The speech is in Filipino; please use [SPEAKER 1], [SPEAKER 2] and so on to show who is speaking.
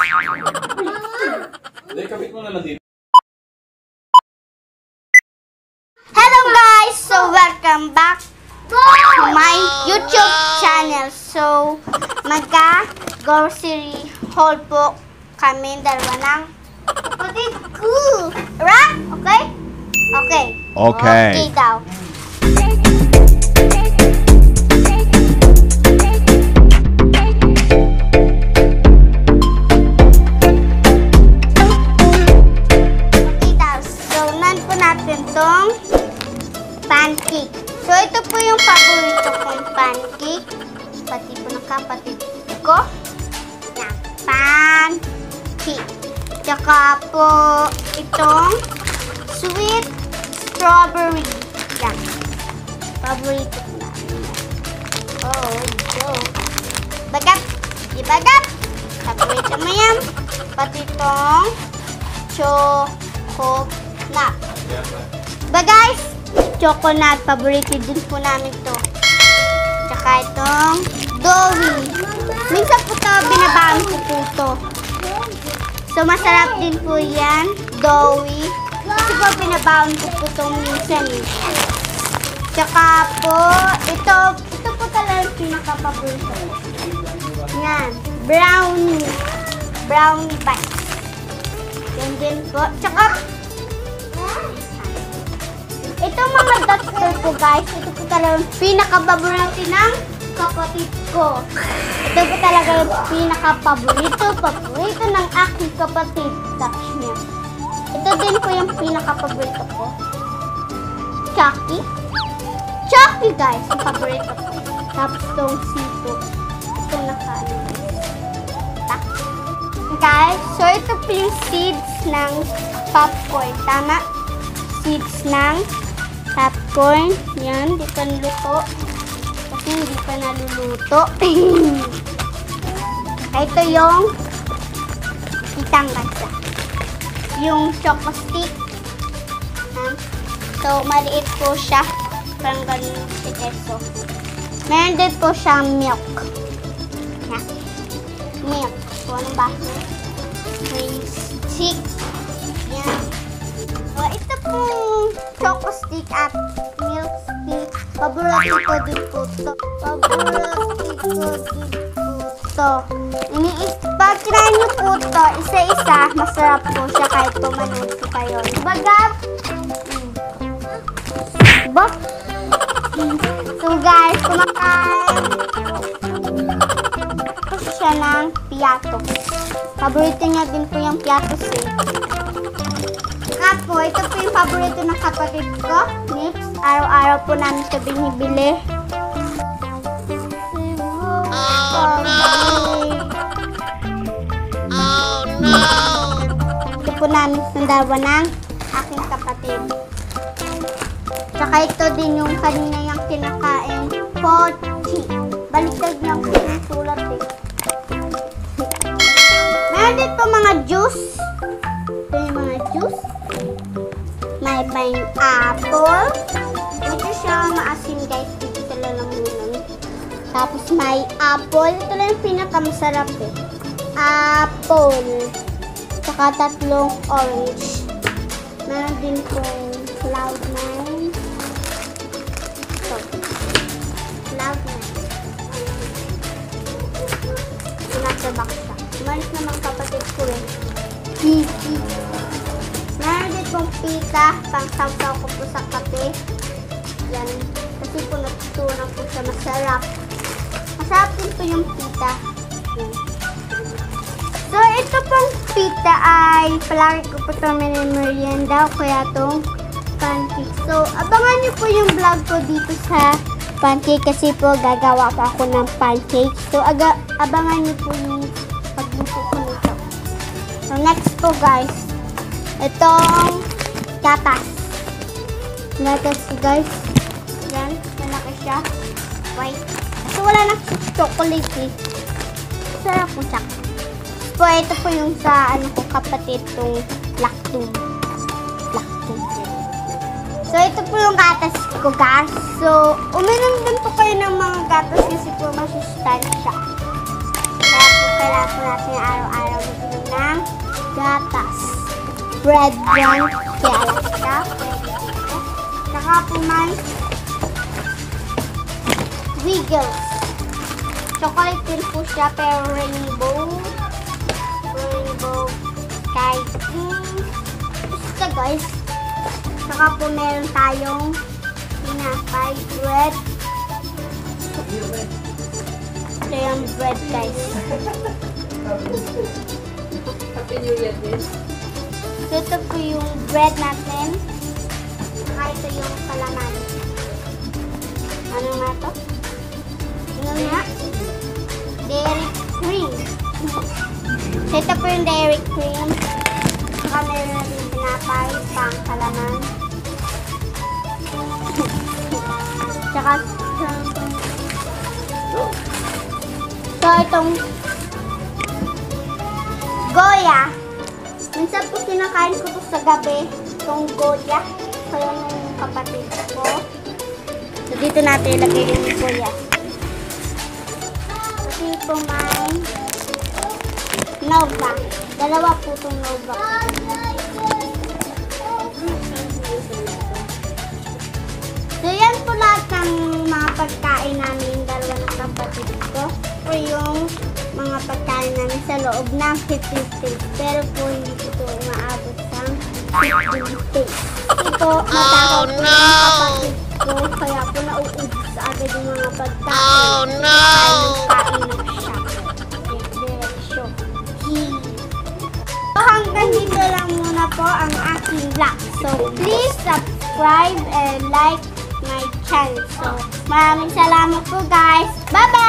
[SPEAKER 1] Hindi, kapit mo na lang dito.
[SPEAKER 2] Hello guys! So welcome back to my YouTube channel. So magka-grocery haul po kami dalawa ng kapatid ko. Right? Okay? Okay.
[SPEAKER 3] Okay.
[SPEAKER 2] Okay daw. Itong pancake. So, ito po yung paborito kong pancake. Pati po ng kapatid ko. Yan, pancake. Tsaka po itong sweet strawberry. Yan. Paborito ko na. Oh, ito. Bagap. Di bagap. Paborito mo yan. Pati itong chocolate. Ba guys, chocolate, paborito din po namin to. Tsaka itong doughy. Minsan po ito, binabaon ko po to. So masarap din po yan, doughy. Kasi po binabaon ko po ito minsan. Tsaka po, ito po talaga yung pinaka-paborito. Yan, brownie. Brownie bites. Yan din po. Tsaka, ito mga doctor ko guys, ito po talaga yung pinaka-paborito ng kapatid ko. Ito po talaga yung pinaka-paborito ng aking kapatid. Touch niya. Ito din po yung pinaka-paborito ko. Chucky. Chucky guys, yung paborito ko. Tapos itong sito. Ito nakaano. Guys, so ito po yung seeds ng popcorn. Tama? Seeds ng popcorn. Yan, di pa naluto. Kasi hindi pa naluluto. Ito yung kitang gasa. Yung choco stick. So, maliit po siya. Parang ganun si keso. Meron din po siyang milk. Yan. Milk. So, anong baso? May stick. Yan. So, ito pong choco stick at milk stick. Paborito ko din po ito. Pag try niyo po ito, isa-isa, masarap po siya kahit tumanood po kayo. Diba, Gab? Diba? So, guys, kumakain po siya ng piato. Paborito niya din po yung piatos eh. Po, ito po yung paborito ng kapatid ko, Nips. Araw-araw po namin ito binibili. Oh no! Ito po namin sandawa ng aking kapatid. Tsaka ito din yung kanina yung kinakain, pochi. Baliktad niya po yung sulat eh. Meron din po mga juice. Ito yung mga juice. May pineapple. Ito siya maasim guys. Dito sa lalamunan. Tapos may apple. Ito lang yung pinakamasarap eh. Apple. Saka tatlong orange. Meron din pong Cloud9. Ito. Cloud9. Nasa box siya. Malis naman kapatid ko eh. Kiki. Meron din pong pita, pang saw-saw ko po sa kape. Yan. Kasi po natutunan po siya masarap. Masarap din po yung pita. Yan. So, ito pong pita ay palagi ko po ito merienda o kaya itong pancake. So, abangan niyo po yung vlog ko dito sa pancake kasi po gagawa pa ako ng pancake. So, abangan niyo po yung pagluto ko nito. So, next po guys. Itong gatas. Gatas guys. Yan. Malaki siya. White. So, wala na chocolate eh. Sarap po siya. So, ito po yung sa ano ko kapatid itong lactum. Lactum. So, ito po yung gatas ko guys. So, uminom din po kayo ng mga gatas kasi po masustansya. Kaya po kailangan po natin araw-araw bread yan. Kaya Alaska. Pwede dito. Saka po may Wiggles. Chocolate din po siya pero rainbow. Rainbow kahit basta guys. Saka po meron tayong pinapay bread. Ito yung bread guys.
[SPEAKER 3] Happy New Year, guys.
[SPEAKER 2] Ito po yung bread natin. Saka ito yung palaman. Ano nga to? Ano nga? Dairy cream. So ito po yung dairy cream. Saka meron na din pinapay, pang palaman. Saka so itong Goya. Minsan po kinakain ko po sa gabi itong Goya. Kaya ng kapatid ko. So dito natin ilagay yung Goya. Kasi po may Nova. Dalawa po itong Nova. So yan po lahat ng mga pagkain namin, dalawa ng kapatid ko. O yung mga pagkain namin sa loob ng 15 days. Pero po hindi po ito umaabot sa 15 days. Ito, matakaw po yung kapatid ko. Kaya po nauubos agad yung mga pagkain. Oh no! Kain na siya. Diretso. So hanggang dito lang muna po ang aking vlog. So please subscribe and like my channel. So maraming salamat po guys. Bye-bye!